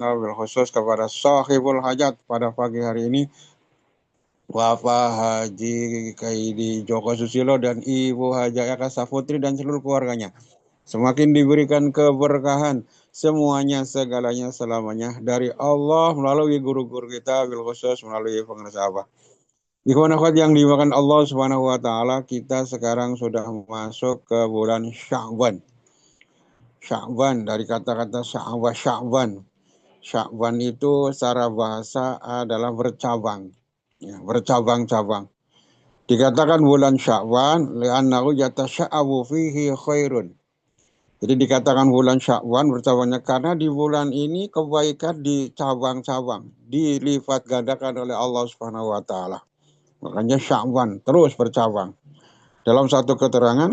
wabil khusus kepada sahibul hajat pada pagi hari ini, Bapak Haji Kaidi Joko Susilo dan Ibu Haja Eka Safutri dan seluruh keluarganya. Semakin diberikan keberkahan semuanya, segalanya, selamanya dari Allah melalui guru-guru kita, bil khusus melalui pengeras Abah. Ikhwan akhwat yang dimakan Allah Subhanahu wa taala, kita sekarang sudah masuk ke bulan Sya'ban. Sya'ban dari kata-kata Sya'ban. Sya'ban itu secara bahasa adalah bercabang. Ya, bercabang-cabang. Dikatakan bulan Sya'ban li'annahu yatasya'abu fihi khairun. Jadi dikatakan bulan Sya'ban bercabangnya karena di bulan ini kebaikan dicabang-cabang, dilipat gandakan oleh Allah Subhanahu wa taala. Makanya Sya'ban terus bercabang. Dalam satu keterangan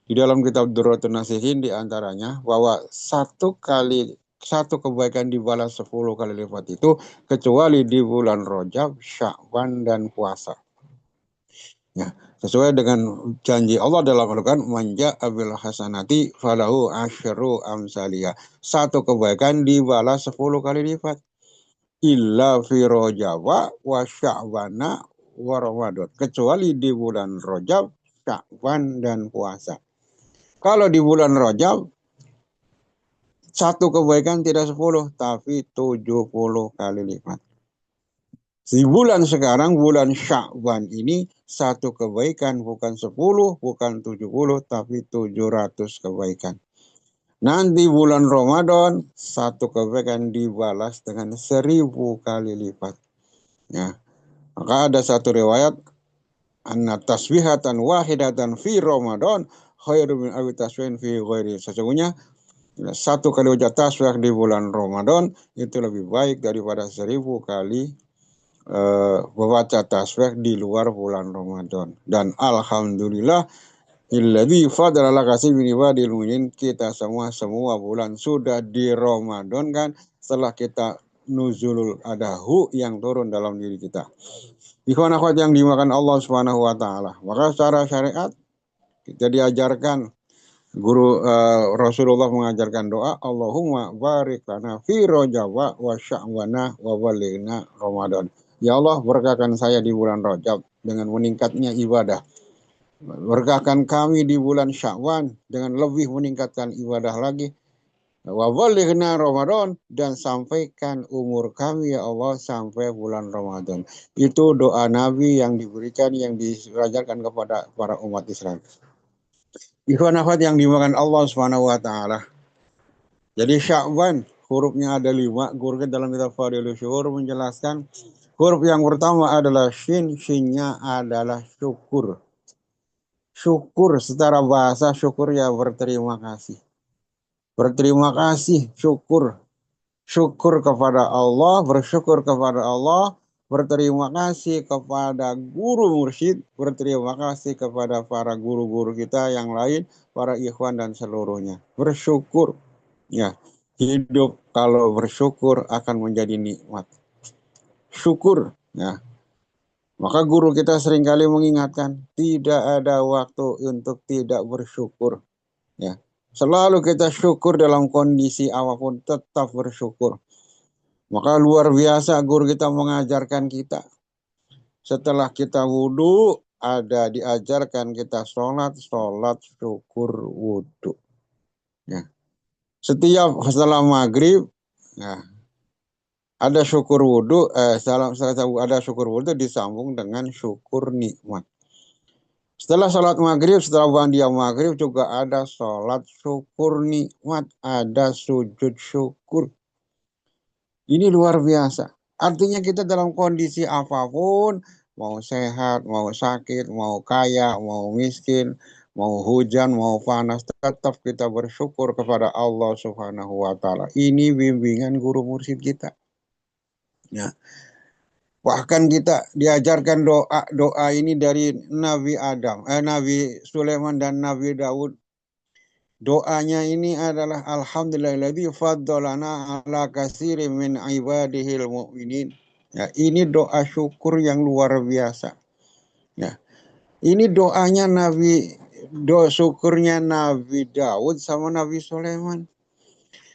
di dalam kitab Durratun Nasihin di antaranya bahwa satu kebaikan dibalas 10 kali lipat itu kecuali di bulan Rajab, Sya'ban dan puasa. Ya, sesuai dengan janji Allah dalam Al-Quran, manja abil hasanati falahu asyru amsalia. Satu kebaikan dibalas 10 kali lipat. Illa fi Rajab wa Sya'bana wa Ramadan. Kecuali di bulan Rajab, Sya'ban dan puasa. Kalau di bulan Rajab, satu kebaikan tidak 10, tapi 70 kali lipat. Di bulan sekarang, bulan Sya'ban ini, satu kebaikan bukan 10, bukan 70, tapi 700 kebaikan. Nanti bulan Ramadan, satu kebaikan dibalas dengan 1000 kali lipat. Ya. Maka ada satu riwayat, anna tasbihatan wahidatan fi Ramadan khairu min awi tasbihin fi ghairi. Sesungguhnya satu kali ucap tasbih di bulan Ramadan itu lebih baik daripada 1000 kali membaca tasbih di luar bulan Ramadan. Dan alhamdulillah illadzi fadala kasih min ibadil mu'minin, kita semua bulan sudah di Ramadan kan, setelah kita nuzulul adahu yang turun dalam diri kita. Ikhwan akhwat yang dimakan Allah Subhanahu wa taala. Maka secara syariat kita diajarkan, guru Rasulullah mengajarkan doa, Allahumma barik lana fi Rajab wa Sya'bana wa balighna Ramadan. Ya Allah, berkahkan saya di bulan Rajab dengan meningkatnya ibadah. Berkahkan kami di bulan Sya'ban dengan lebih meningkatkan ibadah lagi. Wa balighna Ramadan, dan sampaikan umur kami ya Allah sampai bulan Ramadan. Itu doa Nabi yang diberikan, yang diajarkan kepada para umat Islam. Ikhwan akhwat yang dimakan Allah Subhanahu wa taala. Jadi Sya'ban hurufnya ada 5. Guru dalam kitab Fadilus Syukur menjelaskan huruf yang pertama adalah shin, shinnya adalah syukur. Syukur secara bahasa, syukur ya berterima kasih. Berterima kasih, syukur. Syukur kepada Allah, bersyukur kepada Allah, berterima kasih kepada guru mursyid, berterima kasih kepada para guru-guru kita yang lain, para ikhwan dan seluruhnya. Bersyukur. Ya, hidup kalau bersyukur akan menjadi nikmat. Syukur, ya. Maka guru kita seringkali mengingatkan, tidak ada waktu untuk tidak bersyukur. Ya. Selalu kita syukur dalam kondisi apapun, tetap bersyukur. Maka luar biasa guru kita mengajarkan kita. Setelah kita wudhu, ada diajarkan kita sholat syukur wudhu. Ya. Setelah maghrib, ya, ada syukur wudhu, ada syukur wudhu disambung dengan syukur nikmat. Setelah sholat maghrib, setelah bandia maghrib juga ada sholat syukur nikmat, ada sujud syukur. Ini luar biasa. Artinya kita dalam kondisi apapun, mau sehat, mau sakit, mau kaya, mau miskin, mau hujan, mau panas, tetap kita bersyukur kepada Allah Subhanahu wa taala. Ini bimbingan guru mursyid kita. Ya. Bahkan kita diajarkan doa ini dari Nabi Nabi Sulaiman dan Nabi Daud. Doanya ini adalah alhamdulillahilladzi faddalana ala katsirin min ibadihil mu'minin. Ya, ini doa syukur yang luar biasa. Ya. Ini doanya syukurnya Nabi Daud sama Nabi Sulaiman.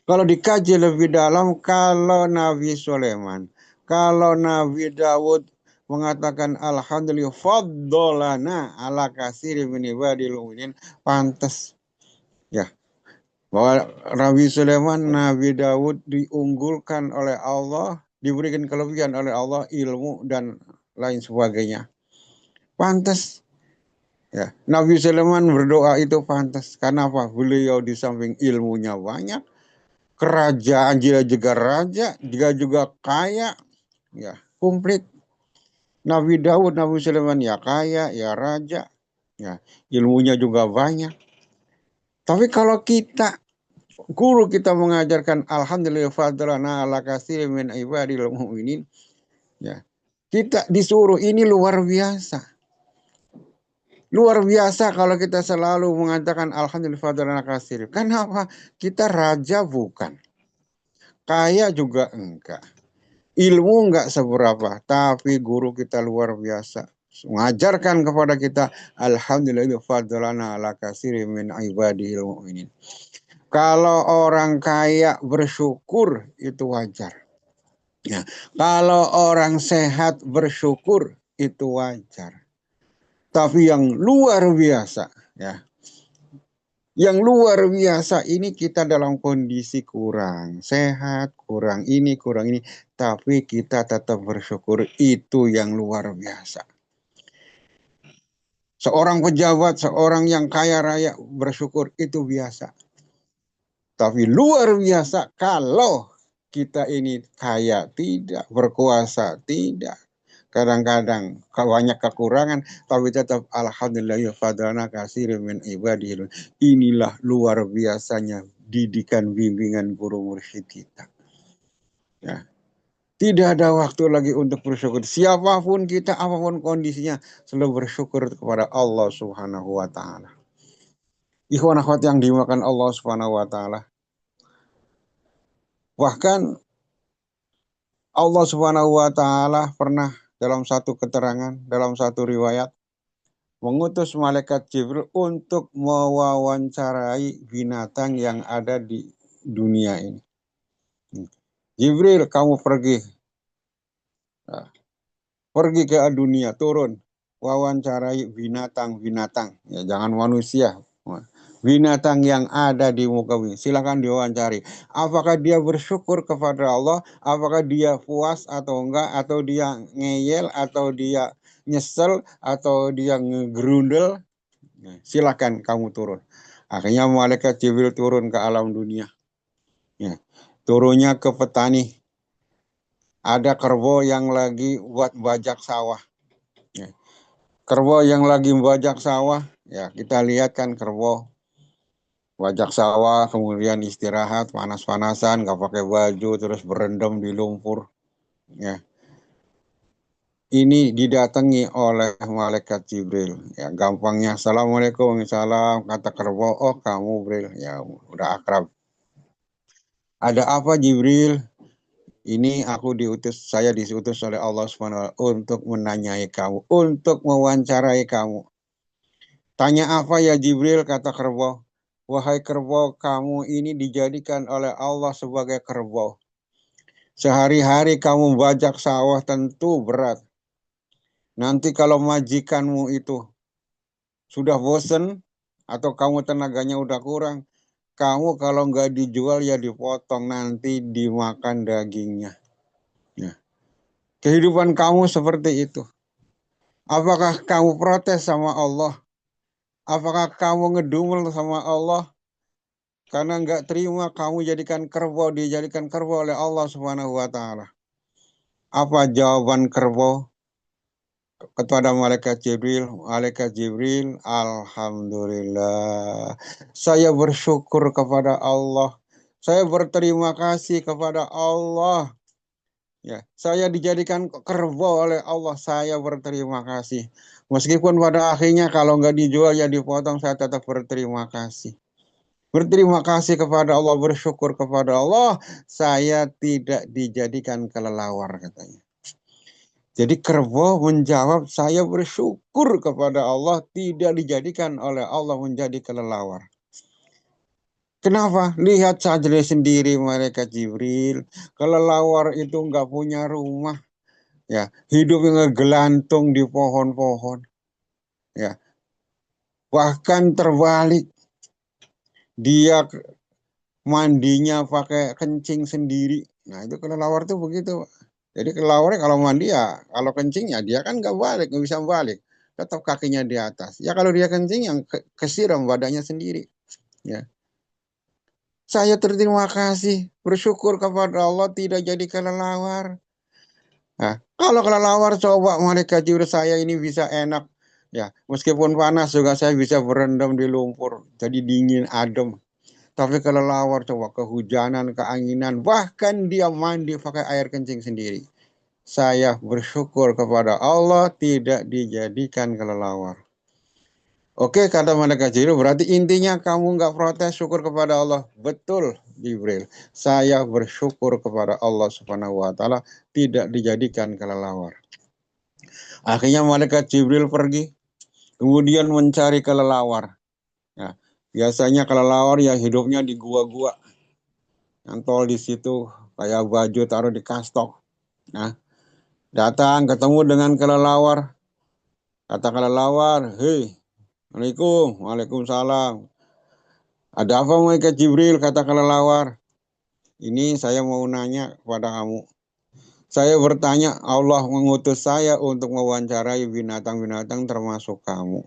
Kalau dikaji lebih dalam, kalau Nabi Sulaiman, kalau Nabi Dawud mengatakan alhamdulillah faddolana ala kasiri min ibadil mu'minin, pantas ya bahwa Nabi Sulaiman, Nabi Dawud diunggulkan oleh Allah, diberikan kelebihan oleh Allah, ilmu dan lain sebagainya. Pantas. Ya, Nabi Sulaiman berdoa itu pantas. Karena apa? Beliau di samping ilmunya banyak, kerajaan dia juga raja, dia juga kaya, ya komplit. Nabi Daud, Nabi Sulaiman ya kaya, ya raja, ya ilmunya juga banyak. Tapi kalau kita guru kita mengajarkan alhamdulillah fadlana ala katsir min ibadil mu'minin, ya kita disuruh ini luar biasa. Luar biasa kalau kita selalu mengatakan alhamdulillah fadlana katsir. Kenapa? Kita raja bukan, kaya juga enggak. Ilmu enggak seberapa, tapi guru kita luar biasa. Mengajarkan kepada kita alhamdulillah fadlana ala katsir min ibadil mu'minin. Kalau orang kaya bersyukur itu wajar. Ya. Kalau orang sehat bersyukur itu wajar. Tapi yang luar biasa, ya, yang luar biasa ini kita dalam kondisi kurang sehat, kurang ini, tapi kita tetap bersyukur, itu yang luar biasa. Seorang pejabat, seorang yang kaya raya bersyukur itu biasa. Tapi luar biasa kalau kita ini kaya tidak, berkuasa tidak, kadang-kadang banyak kekurangan, tapi tetap alhamdulillah ya fadlana katsir min ibadil. Inilah luar biasanya didikan bimbingan guru mursyid kita. Ya. Tidak ada waktu lagi untuk bersyukur. Siapapun kita, apapun kondisinya, selalu bersyukur kepada Allah Subhanahu wa taala. Ikhwan akhwat yang dimakan Allah Subhanahu wa taala. Bahkan Allah Subhanahu wa taala pernah dalam satu keterangan, dalam satu riwayat, mengutus malaikat Jibril untuk mewawancarai binatang yang ada di dunia ini. Jibril, kamu pergi ke dunia, turun, wawancarai binatang-binatang, ya, jangan manusia. Binatang yang ada di muka bumi, silakan diwawancari. Apakah dia bersyukur kepada Allah? Apakah dia puas atau enggak? Atau dia ngeyel? Atau dia nyesel? Atau dia ngegerundel? Silakan kamu turun. Akhirnya malaikat Jibril turun ke alam dunia. Ya. Turunnya ke petani. Ada kerbau yang lagi buat bajak sawah. Ya. Kerbau yang lagi bajak sawah, ya kita lihat kan kerbau bajak sawah, kemudian istirahat, panas-panasan, gak pakai baju, terus berendam di lumpur. Ya. Ini didatangi oleh malaikat Jibril. Ya, gampangnya, assalamualaikum, salam, kata kerbau, oh kamu Jibril, ya udah akrab. Ada apa Jibril? Ini saya diutus oleh Allah SWT untuk menanyai kamu, untuk mewawancarai kamu. Tanya apa ya Jibril, kata kerbau. Wahai kerbau, kamu ini dijadikan oleh Allah sebagai kerbau. Sehari-hari kamu bajak sawah tentu berat. Nanti kalau majikanmu itu sudah bosen atau kamu tenaganya udah kurang, kamu kalau nggak dijual ya dipotong, nanti dimakan dagingnya. Ya. Kehidupan kamu seperti itu. Apakah kamu protes sama Allah? Apakah kamu ngedumel sama Allah? Karena nggak terima kamu dijadikan kerbau oleh Allah Subhanahu wa taala. Apa jawaban kerbau kepada malaikat Jibril? Malaikat Jibril, alhamdulillah. Saya bersyukur kepada Allah. Saya berterima kasih kepada Allah. Ya, saya dijadikan kerbau oleh Allah. Saya berterima kasih. Meskipun pada akhirnya kalau nggak dijual ya dipotong, saya tetap berterima kasih. Berterima kasih kepada Allah, bersyukur kepada Allah, saya tidak dijadikan kelelawar katanya. Jadi kerbau menjawab, saya bersyukur kepada Allah, tidak dijadikan oleh Allah menjadi kelelawar. Kenapa? Lihat saja sendiri malaikat Jibril. Kelelawar itu nggak punya rumah. Ya, hidupnya ngegelantung di pohon-pohon. Ya, bahkan terbalik. Dia mandinya pakai kencing sendiri. Nah, itu kelelawar tuh begitu. Jadi kelelawar kalau mandi ya, kalau kencingnya dia kan nggak balik, nggak bisa balik. Tetap kakinya di atas. Ya kalau dia kencing yang kesiram badannya sendiri. Ya. Saya terima kasih, bersyukur kepada Allah tidak jadi kelelawar. Nah, kalau kelelawar coba malaikat Jibril saya ini bisa enak. Ya, meskipun panas juga saya bisa berendam di lumpur. Jadi dingin, adem. Tapi kelelawar coba kehujanan, keanginan, bahkan dia mandi pakai air kencing sendiri. Saya bersyukur kepada Allah tidak dijadikan kelelawar. Oke, kata malaikat Jibril, berarti intinya kamu nggak protes, syukur kepada Allah. Betul, Jibril. Saya bersyukur kepada Allah Subhanahu wa Ta'ala tidak dijadikan kelelawar. Akhirnya malaikat Jibril pergi, kemudian mencari kelelawar. Nah, biasanya kelelawar yang hidupnya di gua-gua, nyantol di situ, kayak baju taruh di kastok. Nah, datang ketemu dengan kelelawar. Kata kelelawar, hei, Assalamualaikum, Waalaikumsalam. Ada apa malaikat Jibril? Kata kelelawar. Ini saya mau nanya kepada kamu. Saya bertanya, Allah mengutus saya untuk mewawancarai binatang-binatang termasuk kamu.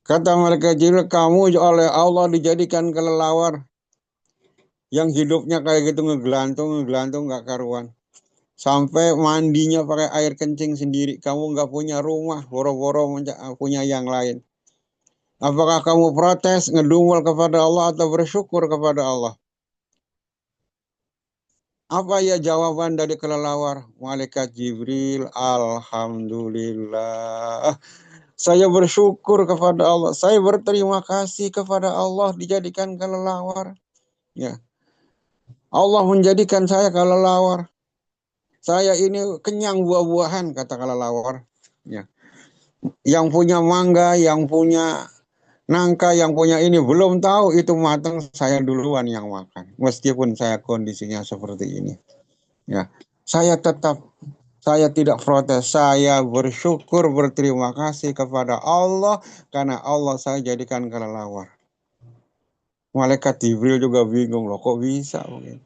Kata malaikat Jibril, kamu oleh Allah dijadikan kelelawar yang hidupnya kayak gitu ngegelantung, ngegelantung gak karuan. Sampai mandinya pakai air kencing sendiri. Kamu nggak punya rumah, boro-boro punya yang lain. Apakah kamu protes, ngedumel kepada Allah atau bersyukur kepada Allah? Apa ya jawaban dari kelelawar? Malaikat Jibril, Alhamdulillah. Saya bersyukur kepada Allah. Saya berterima kasih kepada Allah dijadikan kelelawar. Ya. Allah menjadikan saya kelelawar. Saya ini kenyang buah-buahan, kata kelelawar. Ya. Yang punya mangga, yang punya nangka, yang punya ini belum tahu itu matang, saya duluan yang makan. Meskipun saya kondisinya seperti ini. Ya, saya tetap saya tidak protes. Saya bersyukur, berterima kasih kepada Allah karena Allah saya jadikan kelelawar. Malaikat Jibril juga bingung loh, kok bisa mungkin.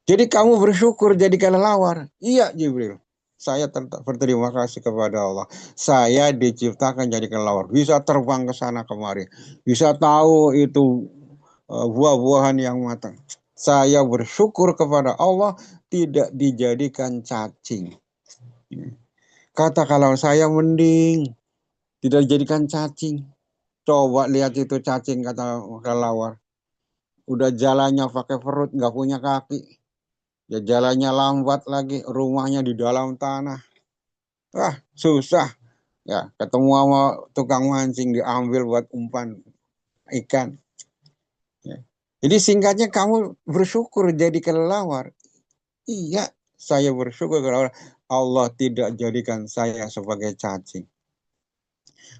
Jadi kamu bersyukur jadi kelelawar? Iya Jibril. Saya berterima kasih kepada Allah. Saya diciptakan jadi kelelawar. Bisa terbang ke sana kemari. Bisa tahu itu buah-buahan yang matang. Saya bersyukur kepada Allah tidak dijadikan cacing. Kata kalau saya mending tidak dijadikan cacing. Coba lihat itu cacing kata kelelawar. Udah jalannya pakai perut, nggak punya kaki. Ya jalannya lambat lagi, rumahnya di dalam tanah. Wah, susah. Ya, ketemu sama tukang mancing diambil buat umpan ikan. Ya. Jadi singkatnya kamu bersyukur jadi kelelawar. Iya, saya bersyukur kelelawar. Allah tidak jadikan saya sebagai cacing.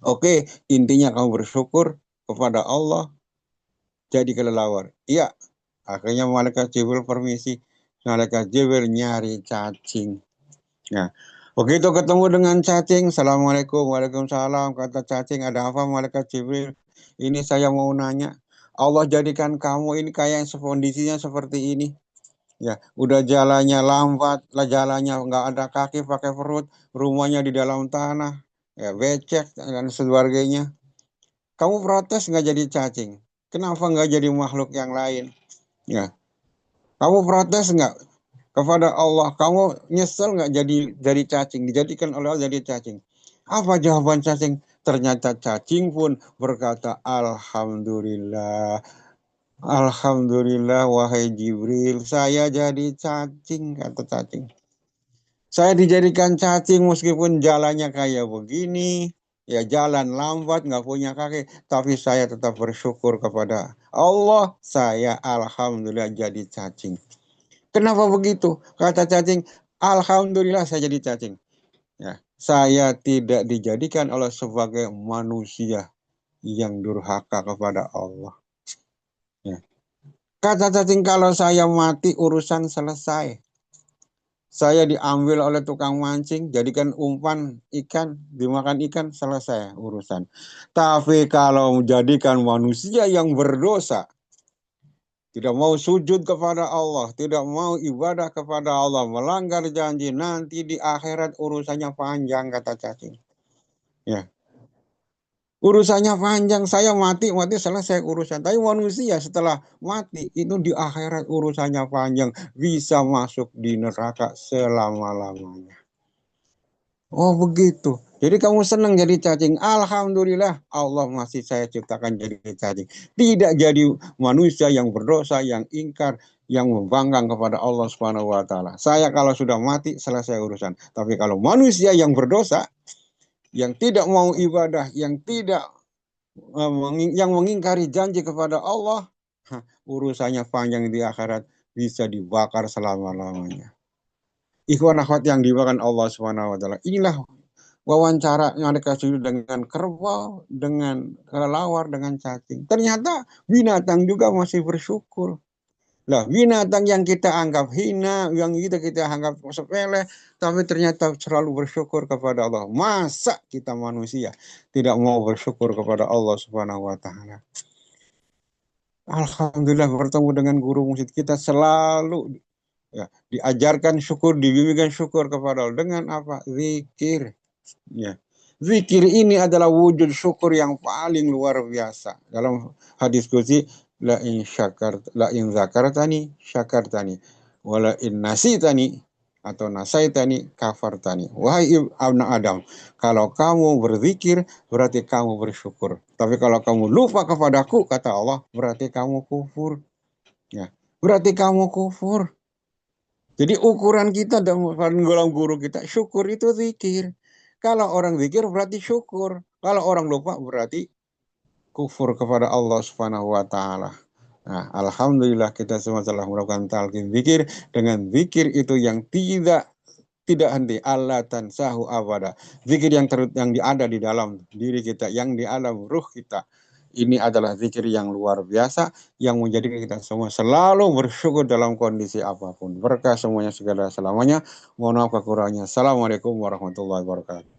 Oke, intinya kamu bersyukur kepada Allah jadi kelelawar. Iya, akhirnya malaikat Jibril permisi. Malaikat Jibril nyari cacing. Nah, begitu ketemu dengan cacing, Assalamualaikum, Waalaikumsalam, kata cacing, ada apa malaikat Jibril? Ini saya mau nanya, Allah jadikan kamu ini kayak kondisinya seperti ini. Ya, udah jalannya lambat, lah jalannya nggak ada kaki, pakai perut, rumahnya di dalam tanah, ya becek dan sebagainya. Kamu protes nggak jadi cacing? Kenapa nggak jadi makhluk yang lain? Ya, kamu protes nggak kepada Allah? Kamu nyesel nggak jadi cacing? Dijadikan oleh Allah jadi cacing. Apa jawaban cacing? Ternyata cacing pun berkata, Alhamdulillah. Alhamdulillah wahai Jibril, saya jadi cacing, kata cacing. Saya dijadikan cacing meskipun jalannya kayak begini, ya jalan lambat, nggak punya kaki, tapi saya tetap bersyukur kepada Allah, saya Alhamdulillah jadi cacing. Kenapa begitu? Kata cacing, Alhamdulillah saya jadi cacing. Ya, saya tidak dijadikan oleh sebagai manusia yang durhaka kepada Allah. Ya. Kata cacing, kalau saya mati urusan selesai. Saya diambil oleh tukang mancing, jadikan umpan ikan, dimakan ikan, selesai urusan. Tapi kalau menjadikan manusia yang berdosa, tidak mau sujud kepada Allah, tidak mau ibadah kepada Allah, melanggar janji, nanti di akhirat urusannya panjang, kata cacing. Ya, urusannya panjang, saya mati, mati selesai urusan. Tapi manusia setelah mati, itu di akhirat urusannya panjang, bisa masuk di neraka selama-lamanya. Oh begitu. Jadi kamu senang jadi cacing. Alhamdulillah Allah masih saya ciptakan jadi cacing. Tidak jadi manusia yang berdosa, yang ingkar, yang membangkang kepada Allah Subhanahu wa taala. Saya kalau sudah mati selesai urusan. Tapi kalau manusia yang berdosa, yang tidak mau ibadah, yang tidak yang mengingkari janji kepada Allah, urusannya panjang di akhirat, bisa dibakar selama-lamanya. Ikhwan akhwat yang dimakan Allah Subhanahu wa taala. Inilah wawancara yang dikasih dengan kerbau, dengan kelelawar, dengan cacing. Ternyata binatang juga masih bersyukur. Lah, binatang yang kita anggap hina, yang kita anggap sepele, tapi ternyata selalu bersyukur kepada Allah. Masa kita manusia tidak mau bersyukur kepada Allah Subhanahu wa taala? Alhamdulillah bertemu dengan guru musik kita selalu ya, diajarkan syukur, dibimbingkan syukur kepada Allah dengan apa? Zikir. Ya. Zikir ini adalah wujud syukur yang paling luar biasa. Dalam hadis qudsi, la in zakartani syakartani wala in nasitani atau nasaitani kafartani. Wahai anak Adam, kalau kamu berzikir berarti kamu bersyukur. Tapi kalau kamu lupa kepadaku, kata Allah, berarti kamu kufur. Ya, berarti kamu kufur. Jadi ukuran kita dalam golong guru kita, syukur itu zikir. Kalau orang zikir berarti syukur. Kalau orang lupa berarti kufur kepada Allah Subhanahu wa taala. Nah, alhamdulillah kita semua telah melakukan talqin zikir, dengan zikir itu yang tidak henti, Allah tansahu abada. Zikir yang ada di dalam diri kita, yang di alam ruh kita. Ini adalah zikir yang luar biasa yang menjadikan kita semua selalu bersyukur dalam kondisi apapun. Berkah semuanya segala selamanya. Mohon maaf kekurangannya. Assalamualaikum warahmatullahi wabarakatuh.